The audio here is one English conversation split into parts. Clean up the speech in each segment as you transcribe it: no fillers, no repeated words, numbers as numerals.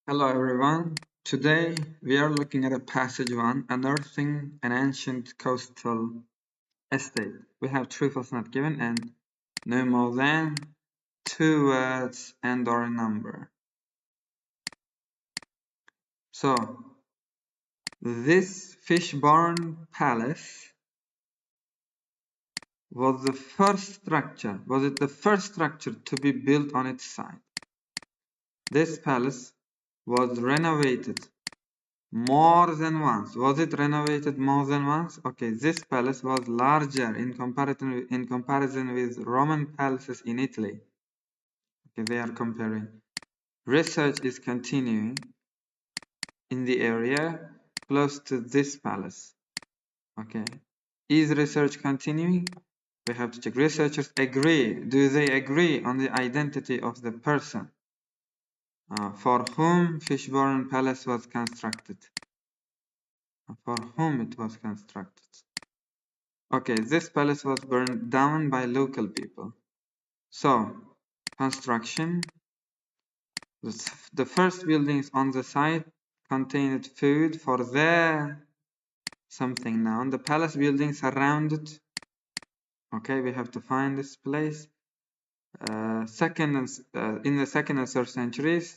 Hello everyone. Today we are looking at a passage one, unearthing an ancient coastal estate. We have truth not given and no more than two words and or a number. So this fish-born palace was the first structure. Was it the first structure to be built on its site? This palace was renovated more than once. Was it renovated more than once? Okay, this palace was larger in comparison with Roman palaces in Italy. Okay, they are comparing. Research is continuing in the area close to this palace. Okay, is research continuing? We have to check. Researchers agree. Do they agree on the identity of the person for whom Fishburne Palace was constructed? For whom it was constructed? Okay, this palace was burned down by local people. So, construction. The first buildings on the site contained food for their something noun. The palace building surrounded. Okay, we have to find this place. In the second and third centuries,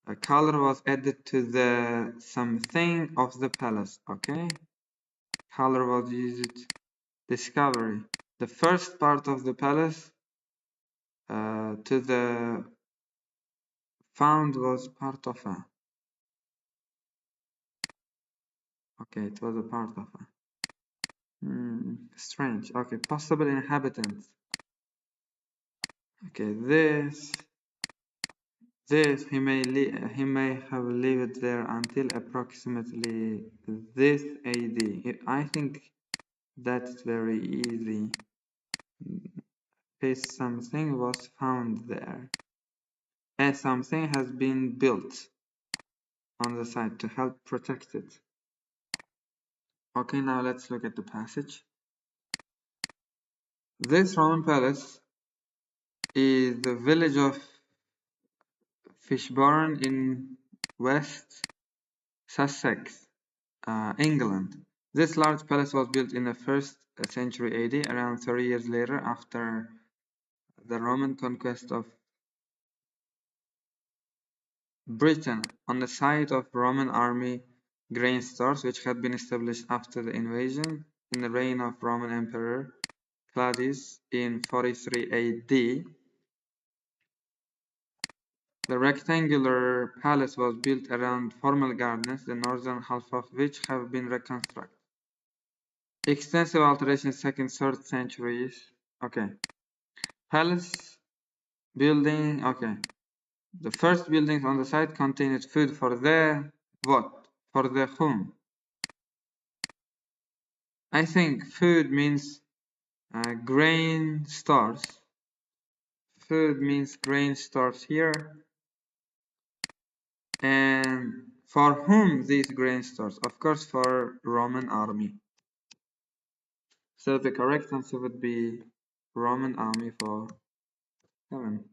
a color was added to the something of the palace. Okay, color was used. Discovery. The first part of the palace to the found was part of a. Okay, it was a part of a. Strange. Okay, possible inhabitants. Okay, this he may have lived there until approximately this AD. I think that's very easy. Something was found there, and something has been built on the site to help protect it. Okay, now let's look at the passage. This Roman palace is the village of Fishbourne in West Sussex, England. This large palace was built in the 1st century AD, around 30 years later after the Roman conquest of Britain, on the site of Roman army grain stores which had been established after the invasion in the reign of Roman Emperor Claudius in 43 AD. The rectangular palace was built around formal gardens, the northern half of which have been reconstructed. Extensive alterations 2nd, 3rd centuries. Okay. Palace building. Okay. The first buildings on the site contained food for the what? For the whom? I think food means grain stores. Food means grain stores here. And for whom these grain stores? Of course, for Roman army. So the correct answer would be Roman army for 7.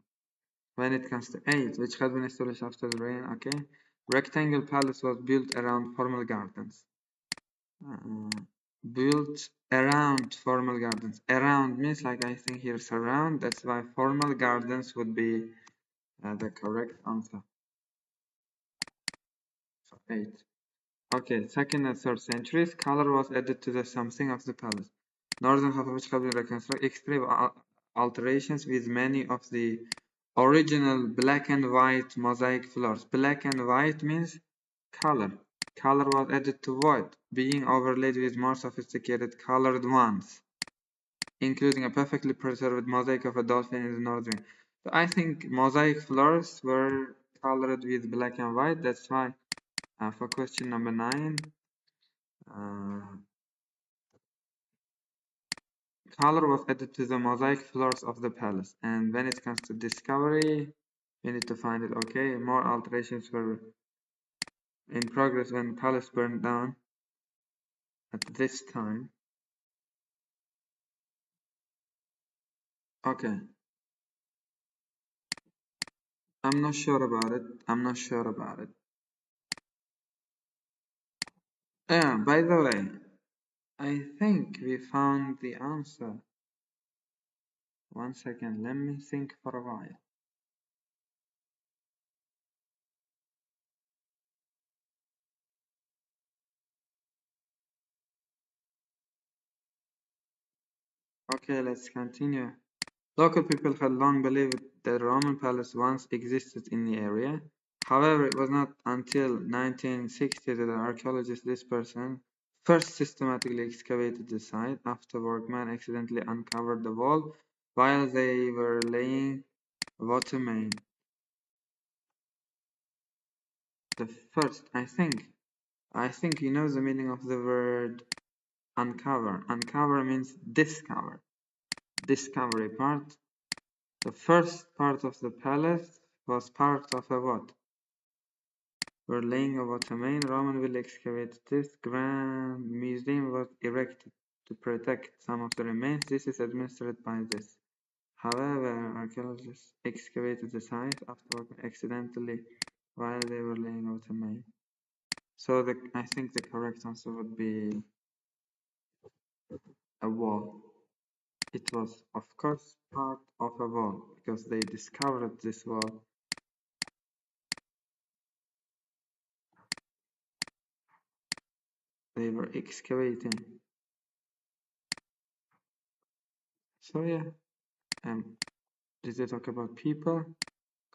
When it comes to 8, which had been established after the reign, okay. Rectangle palace was built around formal gardens. Built around formal gardens. Around means like I think here surround. That's why formal gardens would be the correct answer. So 8. Okay, 2nd and 3rd centuries. Color was added to the something of the palace. Northern half of which have been reconstructed. Extreme alterations with many of the original black and white mosaic floors. Black and white means color. Color was added to what? Being overlaid with more sophisticated colored ones, including a perfectly preserved mosaic of a dolphin in the northern. So I think mosaic floors were colored with black and white. That's why for question number 9, color was added to the mosaic floors of the palace. And when it comes to discovery, we need to find it. Okay, more alterations were in progress when the palace burned down at this time. Okay. I'm not sure about it. I'm not sure about it. Yeah, by the way, I think we found the answer. One second, let me think for a while. Okay, let's continue. Local people had long believed that a Roman palace once existed in the area. However, it was not until 1960 that this person first systematically excavated the site after workmen accidentally uncovered the wall while they were laying a water main. The first, I think you know the meaning of the word uncover. Uncover means discover. Discovery part. The first part of the palace was part of a what? We're laying a water main. Roman will excavate this. Grand museum was erected to protect some of the remains. This is administered by this. However, archaeologists excavated the site after accidentally while they were laying a water main. So I think the correct answer would be a wall. It was, of course, part of a wall because they discovered this wall. They were excavating. So yeah, did they talk about people?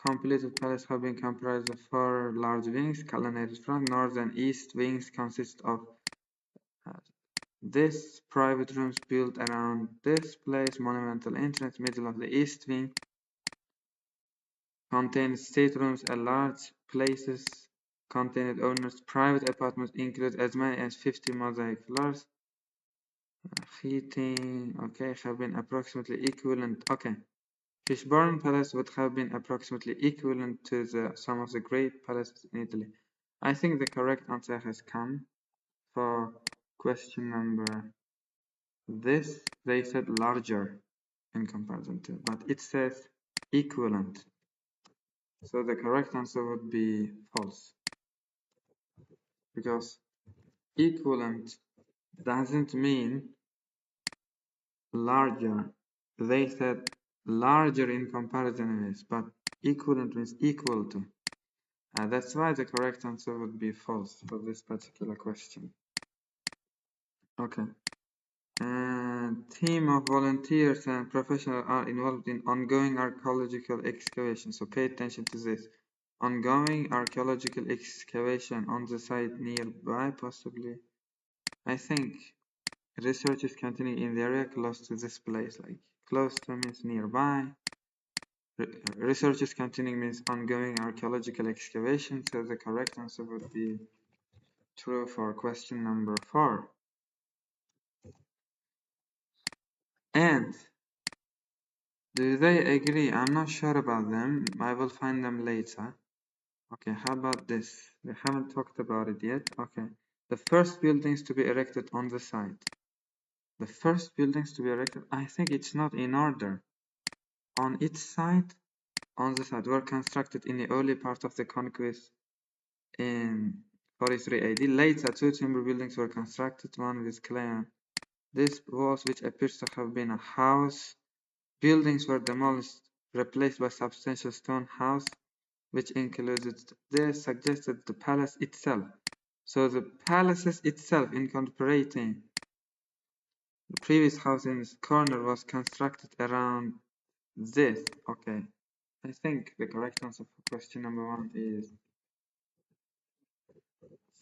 Completed palace have been comprised of 4 large wings, colonnaded front, north and east wings consist of uh, this private rooms built around this place, monumental entrance, middle of the east wing, contained staterooms and large places, contained owners' private apartments include as many as 50 mosaic floors. Heating, okay, have been approximately equivalent, okay. Fishbourne Palace would have been approximately equivalent to some of the great palaces in Italy. I think the correct answer has come for question number this. They said larger in comparison to, but it says equivalent. So the correct answer would be false because equivalent doesn't mean larger. They said larger in comparison with, but equivalent means equal to. That's why the correct answer would be false for this particular question. Okay. Team of volunteers and professionals are involved in ongoing archaeological excavation. So pay attention to this. Ongoing archaeological excavation on the site nearby, possibly. I think research is continuing in the area close to this place. Like close to means nearby. Research is continuing means ongoing archaeological excavation. So the correct answer would be true for question number 4. And do they agree? I'm not sure about them. I will find them later. Okay, how about this? We haven't talked about it yet. Okay. The first buildings to be erected on the site. The first buildings to be erected, I think it's not in order. On its site, on the site, were constructed in the early part of the conquest in 43 AD. Later, 2 timber buildings were constructed, one with clay. This walls, which appears to have been a house. Buildings were demolished, replaced by substantial stone house, which included this suggested the palace itself. So the palaces itself, incorporating the previous house in this corner, was constructed around this. Okay, I think the correct answer for question number 1 is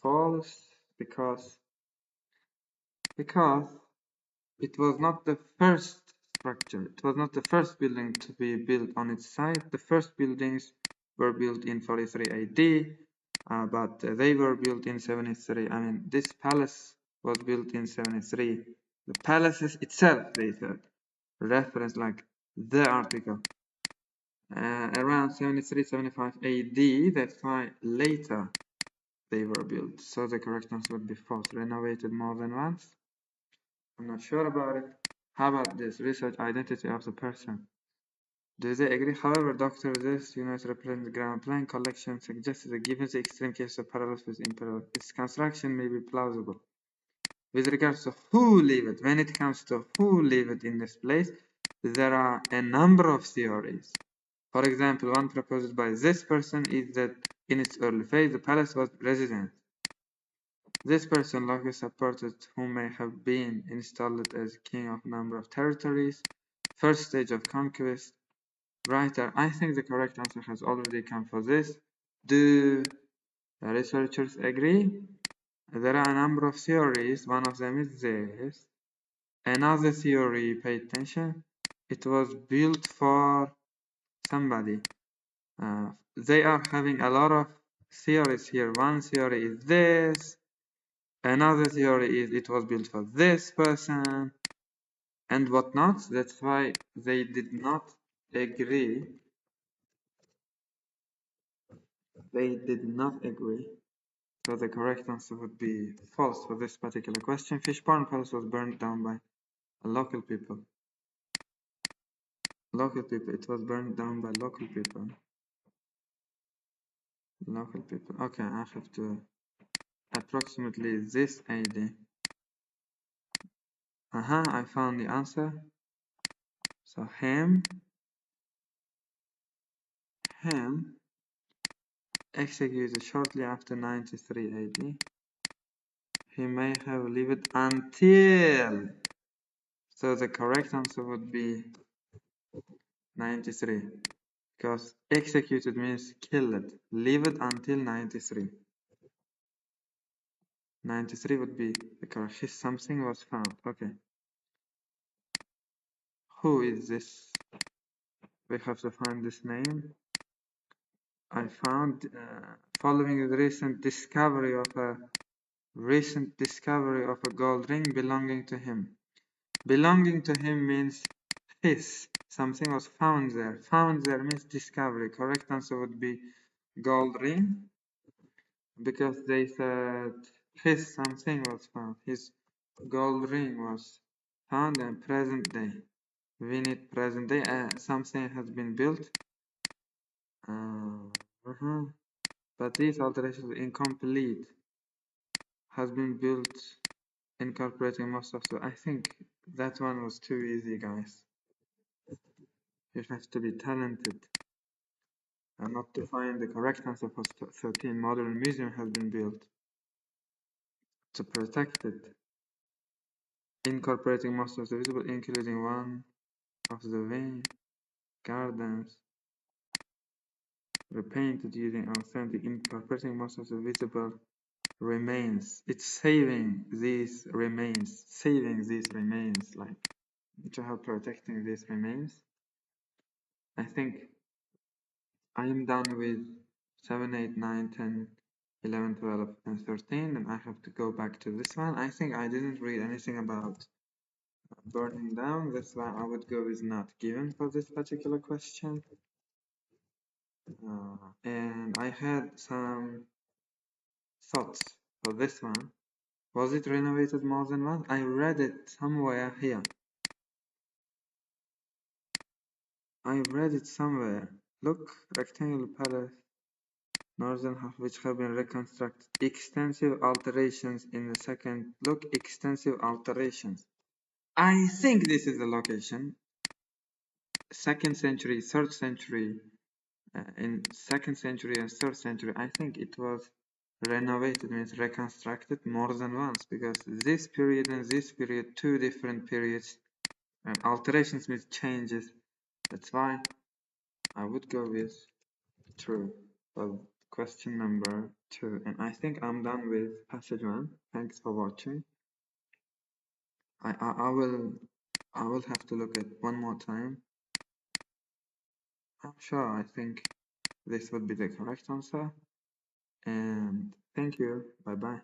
false because it was not the first structure. It was not the first building to be built on its site. The first buildings were built in 43 AD, but they were built in 73. I mean, this palace was built in 73. The palaces itself, they said, reference like the article, around 73, 75 AD. That's why later they were built. So the correct answer would be false. Renovated more than once. I'm not sure about it. How about this? Research identity of the person. Do they agree? However, Dr. This unit represents the ground plan collection suggests that given the extreme case of parallels with imparallel, its construction may be plausible. With regards to who live it, when it comes to who live it in this place, there are a number of theories. For example, one proposed by this person is that in its early phase, the palace was residence. This person likely supported who may have been installed as king of a number of territories. First stage of conquest. Writer, I think the correct answer has already come for this. Do the researchers agree? There are a number of theories. One of them is this. Another theory, pay attention. It was built for somebody. They are having a lot of theories here. One theory is this. Another theory is it was built for this person and whatnot. That's why they did not agree. They did not agree. So the correct answer would be false for this particular question. Fishbourne Palace was burned down by local people. Local people. It was burned down by local people. Local people. Okay, I have to approximately this AD. I found the answer. So Ham executed shortly after 93 AD. He may have lived until. So the correct answer would be 93. Because executed means killed. Lived until 93. 93 would be the correct. Something was found. Okay. Who is this? We have to find this name. I found following the recent discovery of a gold ring belonging to him. Belonging to him means his. Something was found there. Found there means discovery. Correct answer would be gold ring, because they said his something was found. His gold ring was found in present day. We need present day. Something has been built. But these alterations incomplete. Has been built incorporating most of the. I think that one was too easy, guys. You have to be talented. And not to find the correct answer for 13. Modern museum has been built to protect it, incorporating most of the visible, including one of the wing gardens repainted using authentic, incorporating most of the visible remains. It's saving these remains, like to help protecting these remains. I think I am done with 7, 8, 9, 10, 11, 12, and 13, and I have to go back to this one. I think I didn't read anything about burning down. That's why I would go with not given for this particular question. And I had some thoughts for this one. Was it renovated more than once? I read it somewhere here. I read it somewhere. Look, rectangular palace, northern half, which have been reconstructed. Extensive alterations in the second. Look, extensive alterations. I think this is the location. 2nd century, 3rd century. In 2nd century and 3rd century, I think it was renovated, means reconstructed more than once, because this period and this period, two different periods. And alterations means changes. That's why I would go with true for question number 2. And I think I'm done with passage 1. Thanks for watching. I will have to look at one more time. I'm sure I think this would be the correct answer. And thank you. Bye bye.